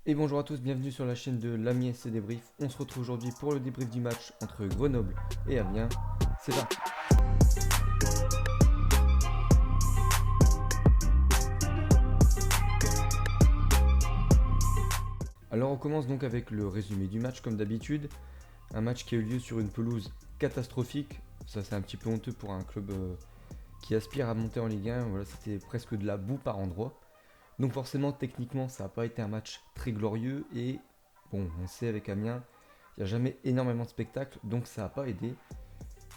Et bonjour à tous, bienvenue sur la chaîne de l'Amiens SC Débrief. On se retrouve aujourd'hui pour le débrief du match entre Grenoble et Amiens. C'est parti. Alors on commence donc avec le résumé du match comme d'habitude. Un match qui a eu lieu sur une pelouse catastrophique. Ça c'est un petit peu honteux pour un club qui aspire à monter en Ligue 1. Voilà, c'était presque de la boue par endroits. Donc forcément techniquement ça n'a pas été un match très glorieux et bon on sait avec Amiens il n'y a jamais énormément de spectacles donc ça n'a pas aidé.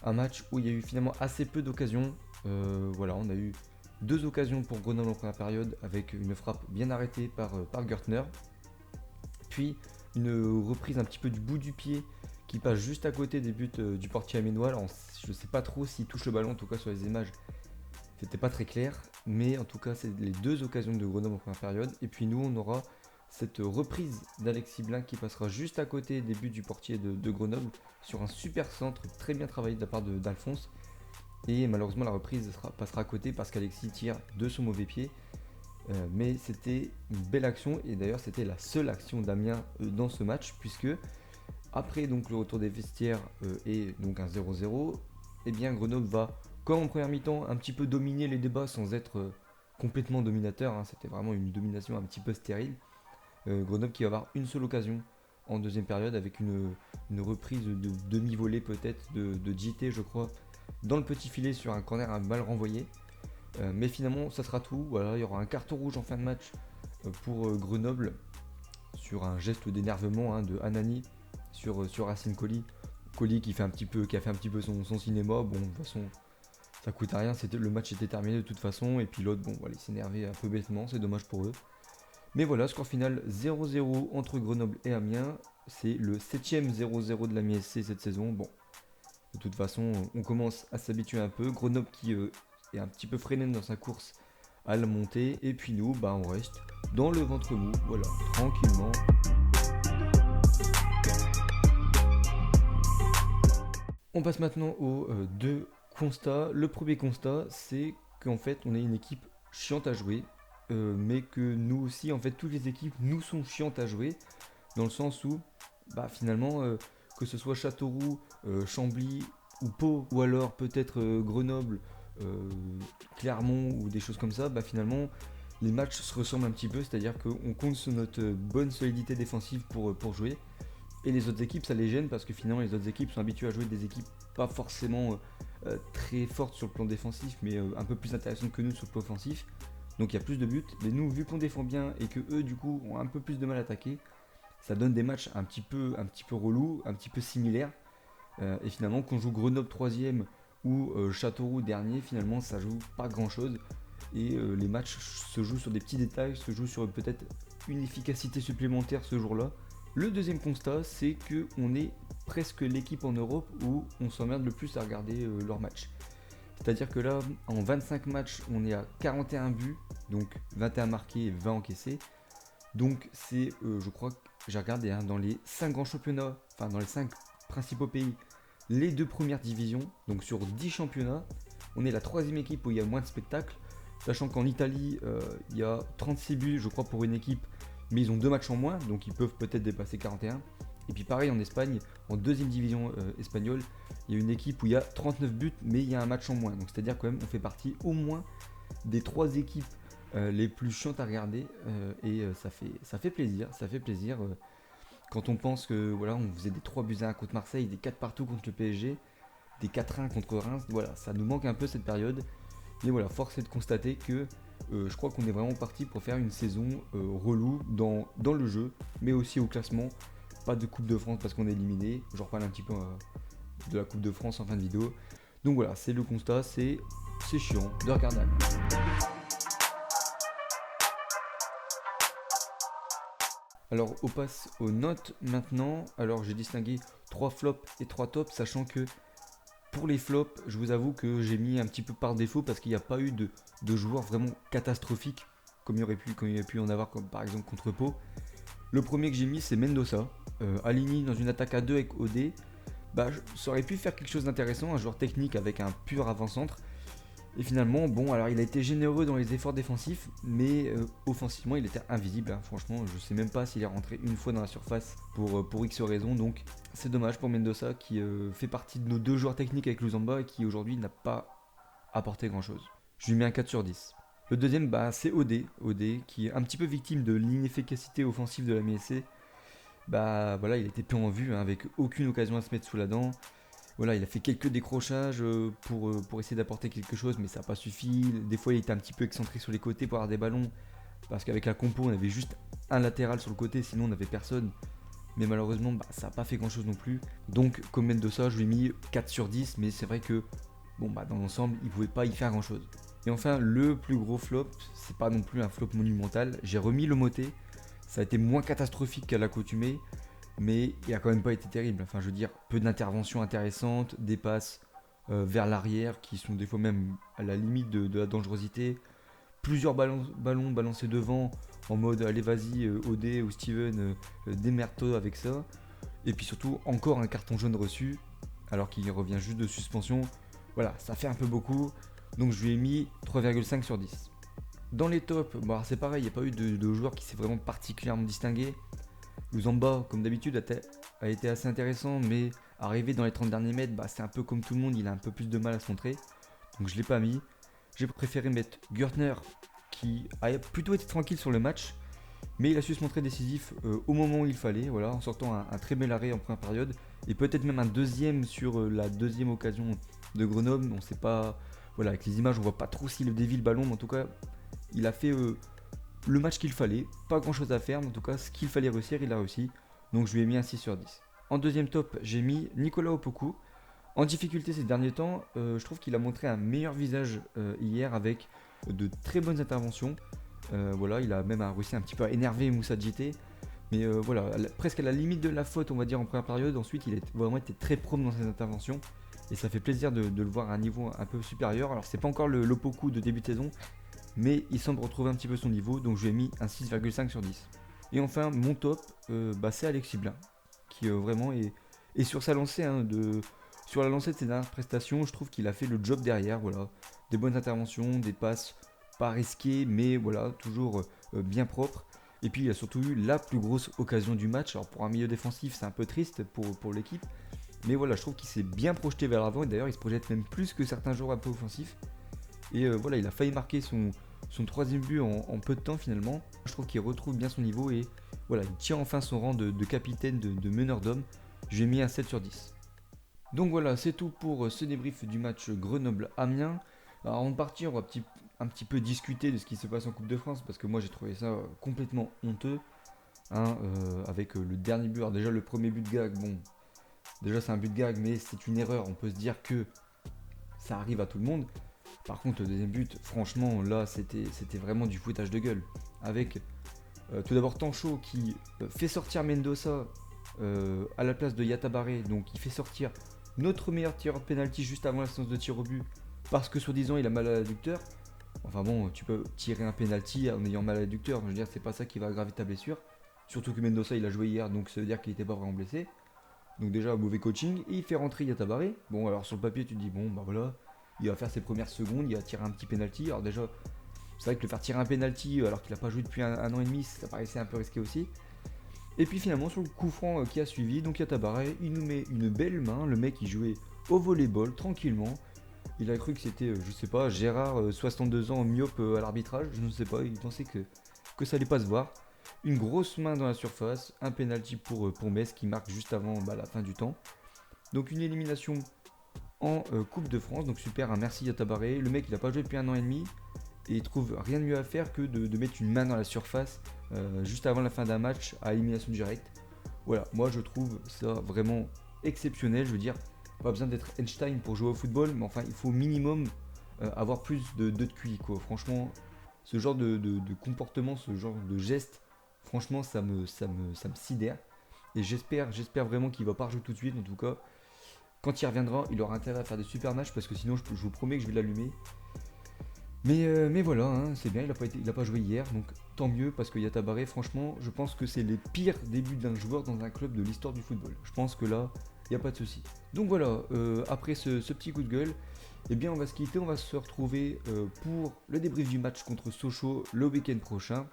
Un match où il y a eu finalement assez peu d'occasions. Voilà, on a eu deux occasions pour Grenoble en première période avec une frappe bien arrêtée par Gertner. Puis une reprise un petit peu du bout du pied qui passe juste à côté des buts du portier amiénois. Alors, je ne sais pas trop s'il touche le ballon, en tout cas sur les images, c'était pas très clair. Mais en tout cas, c'est les deux occasions de Grenoble en première période. Et puis nous, on aura cette reprise d'Alexis Blin qui passera juste à côté des buts du portier de Grenoble sur un super centre très bien travaillé de la part d'Alphonse. Et malheureusement, la reprise passera à côté parce qu'Alexis tire de son mauvais pied. Mais c'était une belle action et d'ailleurs c'était la seule action d'Amiens dans ce match puisque après donc le retour des vestiaires et donc un 0-0, et bien Grenoble va comme en première mi-temps un petit peu dominer les débats sans être complètement dominateur, hein. C'était vraiment une domination un petit peu stérile. Grenoble qui va avoir une seule occasion en deuxième période avec une reprise de demi-volée peut-être de JT je crois dans le petit filet sur un corner à mal renvoyé. Mais finalement ça sera tout, voilà, il y aura un carton rouge en fin de match pour Grenoble sur un geste d'énervement hein, de Anani sur Racine Colli. Colli qui a fait un petit peu son cinéma, bon de toute façon ça coûte à rien, le match était terminé de toute façon, et puis l'autre bon voilà, il s'énervait un peu bêtement, c'est dommage pour eux. Mais voilà, score final 0-0 entre Grenoble et Amiens. C'est le 7ème 0-0 de l'Amiens SC cette saison. Bon, de toute façon, on commence à s'habituer un peu. Grenoble qui est un petit peu freiné dans sa course à la montée. Et puis nous, bah, on reste dans le ventre mou. Voilà, tranquillement. On passe maintenant aux deux constats. Le premier constat, c'est qu'en fait, on est une équipe chiante à jouer. Mais que nous aussi, en fait, toutes les équipes nous sont chiantes à jouer. Dans le sens où, bah, finalement, que ce soit Châteauroux, Chambly ou Pau, ou alors peut-être Grenoble, euh, Clermont ou des choses comme ça, bah, finalement, les matchs se ressemblent un petit peu, c'est-à-dire qu'on compte sur notre bonne solidité défensive pour jouer. Et les autres équipes, ça les gêne parce que finalement, les autres équipes sont habituées à jouer des équipes pas forcément très fortes sur le plan défensif, mais un peu plus intéressantes que nous sur le plan offensif. Donc il y a plus de buts, mais nous, vu qu'on défend bien et que eux, du coup, ont un peu plus de mal à attaquer, ça donne des matchs un petit peu relous, un petit peu similaires. Et finalement, qu'on joue Grenoble 3ème ou Châteauroux dernier, finalement, ça joue pas grand chose. Et les matchs se jouent sur des petits détails, se jouent sur peut-être une efficacité supplémentaire ce jour-là. Le deuxième constat, c'est qu'on est presque l'équipe en Europe où on s'emmerde le plus à regarder leurs matchs. C'est-à-dire que là, en 25 matchs, on est à 41 buts, donc 21 marqués et 20 encaissés. Donc c'est, je crois que j'ai regardé, hein, dans les 5 grands championnats, enfin dans les 5 principaux pays, les deux premières divisions, donc sur 10 championnats, on est la troisième équipe où il y a moins de spectacles, sachant qu'en Italie, il y a 36 buts, je crois, pour une équipe, mais ils ont 2 matchs en moins, donc ils peuvent peut-être dépasser 41. Et puis pareil en Espagne, en deuxième division espagnole, il y a une équipe où il y a 39 buts, mais il y a un match en moins. Donc c'est-à-dire quand même, on fait partie au moins des 3 équipes les plus chiantes à regarder et ça fait plaisir, quand on pense que voilà, on faisait des 3 buts à 1 contre Marseille, des 4 partout contre le PSG, des 4-1 contre Reims, voilà, ça nous manque un peu cette période. Mais voilà, force est de constater que je crois qu'on est vraiment parti pour faire une saison relou dans le jeu, mais aussi au classement. Pas de Coupe de France parce qu'on est éliminé, j'en reparle un petit peu de la Coupe de France en fin de vidéo. Donc voilà, c'est le constat, c'est chiant de regarder. Alors on passe aux notes maintenant. Alors j'ai distingué 3 flops et 3 tops, sachant que pour les flops, je vous avoue que j'ai mis un petit peu par défaut parce qu'il n'y a pas eu de joueurs vraiment catastrophiques comme il y aurait pu en avoir comme par exemple contre Pau. Le premier que j'ai mis c'est Mendoza, aligné dans une attaque à 2 avec OD. Bah, ça aurait pu faire quelque chose d'intéressant, un joueur technique avec un pur avant-centre. Et finalement, bon, alors il a été généreux dans les efforts défensifs, mais offensivement, il était invisible, hein. Franchement, je sais même pas s'il est rentré une fois dans la surface pour X raisons. Donc, c'est dommage pour Mendoza qui fait partie de nos deux joueurs techniques avec Luzamba et qui aujourd'hui n'a pas apporté grand chose. Je lui mets un 4 sur 10. Le deuxième, bah, c'est OD, qui est un petit peu victime de l'inefficacité offensive de la MSC. Bah voilà, il était peu en vue, hein, avec aucune occasion à se mettre sous la dent. Voilà, il a fait quelques décrochages pour essayer d'apporter quelque chose, mais ça n'a pas suffi. Des fois, il était un petit peu excentré sur les côtés pour avoir des ballons, parce qu'avec la compo, on avait juste un latéral sur le côté, sinon on n'avait personne. Mais malheureusement, bah, ça n'a pas fait grand chose non plus. Donc, comme Mendoza, je lui ai mis 4 sur 10, mais c'est vrai que bon, bah, dans l'ensemble, il ne pouvait pas y faire grand chose. Et enfin, le plus gros flop, c'est pas non plus un flop monumental. J'ai remis le moté, ça a été moins catastrophique qu'à l'accoutumée, mais il a quand même pas été terrible. Enfin, je veux dire, peu d'interventions intéressantes, des passes vers l'arrière qui sont des fois même à la limite de la dangerosité, plusieurs ballons balancés devant en mode allez vas-y OD ou Steven, démerde-toi avec ça. Et puis surtout, encore un carton jaune reçu, alors qu'il revient juste de suspension. Voilà, ça fait un peu beaucoup, donc je lui ai mis 3,5 sur 10. Dans les tops, bon, c'est pareil, il n'y a pas eu de joueur qui s'est vraiment particulièrement distingué. Luzamba, comme d'habitude, a été assez intéressant, mais arrivé dans les 30 derniers mètres, bah, c'est un peu comme tout le monde, il a un peu plus de mal à se montrer. Donc je ne l'ai pas mis. J'ai préféré mettre Gürtner, qui a plutôt été tranquille sur le match, mais il a su se montrer décisif au moment où il fallait, voilà, en sortant un très bel arrêt en première période, et peut-être même un deuxième sur la deuxième occasion de Grenoble. On sait pas, voilà, avec les images on voit pas trop s'il dévie le ballon, mais en tout cas il a fait le match qu'il fallait, pas grand chose à faire, mais en tout cas ce qu'il fallait réussir il a réussi, donc je lui ai mis un 6 sur 10. En deuxième top, j'ai mis Nicolas Opoku. En difficulté ces derniers temps, je trouve qu'il a montré un meilleur visage hier avec de très bonnes interventions. Voilà, il a même réussi un petit peu à énerver Moussa Djité. Mais voilà, presque à la limite de la faute, on va dire, en première période. Ensuite, il a vraiment été très propre dans ses interventions. Et ça fait plaisir de le voir à un niveau un peu supérieur. Alors, c'est pas encore le Lopoku de début de saison, mais il semble retrouver un petit peu son niveau. Donc, je lui ai mis un 6,5 sur 10. Et enfin, mon top, c'est Alexis Blin, qui vraiment est sur sa lancée. Sur la lancée de ses dernières prestations, je trouve qu'il a fait le job derrière. Voilà, des bonnes interventions, des passes pas risquées, mais voilà, toujours bien propres. Et puis il a surtout eu la plus grosse occasion du match. Alors pour un milieu défensif, c'est un peu triste pour l'équipe. Mais voilà, je trouve qu'il s'est bien projeté vers l'avant. Et d'ailleurs, il se projette même plus que certains joueurs un peu offensifs. Et voilà, il a failli marquer son troisième but en peu de temps finalement. Je trouve qu'il retrouve bien son niveau. Et voilà, il tient enfin son rang de capitaine, de meneur d'homme. J'ai mis un 7 sur 10. Donc voilà, c'est tout pour ce débrief du match Grenoble-Amiens. Alors avant de partir, on va un petit peu discuter de ce qui se passe en Coupe de France, parce que moi j'ai trouvé ça complètement honteux, hein, avec le dernier but. Alors déjà le premier but de gag, bon, déjà c'est un but de gag, mais c'est une erreur, on peut se dire que ça arrive à tout le monde. Par contre le deuxième but, franchement là c'était vraiment du fouettage de gueule, avec tout d'abord Tancho qui fait sortir Mendoza à la place de Yatabaré, donc il fait sortir notre meilleur tireur de penalty juste avant la séance de tir au but, parce que soi-disant il a mal à l'adducteur. Enfin bon, tu peux tirer un penalty en ayant mal à l'adducteur, je veux dire c'est pas ça qui va aggraver ta blessure. Surtout que Mendoza il a joué hier, donc ça veut dire qu'il était pas vraiment blessé. Donc déjà mauvais coaching, et il fait rentrer Yatabaré. Bon alors sur le papier tu te dis bon bah voilà, il va faire ses premières secondes, il va tirer un petit penalty. Alors déjà c'est vrai que le faire tirer un penalty alors qu'il a pas joué depuis un an et demi, ça paraissait un peu risqué aussi. Et puis finalement sur le coup franc qui a suivi, donc Yatabaré, il nous met une belle main, le mec il jouait au volleyball tranquillement. Il a cru que c'était, je sais pas, Gérard, 62 ans, myope à l'arbitrage, je ne sais pas, il pensait que ça allait pas se voir. Une grosse main dans la surface, un penalty pour Metz qui marque juste avant la fin du temps. Donc une élimination en Coupe de France, donc super, un merci Yatabaré. Le mec il a pas joué depuis un an et demi, et il trouve rien de mieux à faire que de mettre une main dans la surface juste avant la fin d'un match à élimination directe. Voilà, moi je trouve ça vraiment exceptionnel, je veux dire, pas besoin d'être Einstein pour jouer au football, mais enfin il faut au minimum avoir plus de QI quoi. Franchement, ce genre de comportement, ce genre de geste, franchement ça me sidère. Et j'espère vraiment qu'il va pas rejouer tout de suite, en tout cas. Quand il reviendra, il aura intérêt à faire des super matchs parce que sinon je vous promets que je vais l'allumer. Mais voilà, hein, c'est bien, il a pas joué hier, donc tant mieux parce que Yatabaré, franchement, je pense que c'est les pires débuts d'un joueur dans un club de l'histoire du football. Je pense que là, il n'y a pas de souci. Donc voilà, après ce petit coup de gueule, Eh bien, on va se quitter, on va se retrouver pour le débrief du match contre Sochaux le week-end prochain.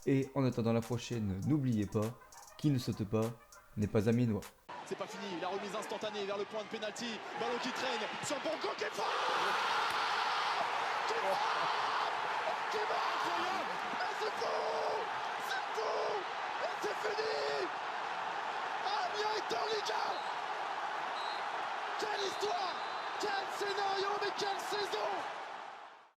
Et en attendant la prochaine, n'oubliez pas, qui ne saute pas n'est pas Amiénois. C'est pas fini, la remise instantanée vers le point de pénalty, ballon qui traîne sur Borgo qui frappe, qui va incroyable, et c'est fou, et c'est fini. Amiens est en Liga. Quelle histoire, quel scénario, mais quelle saison.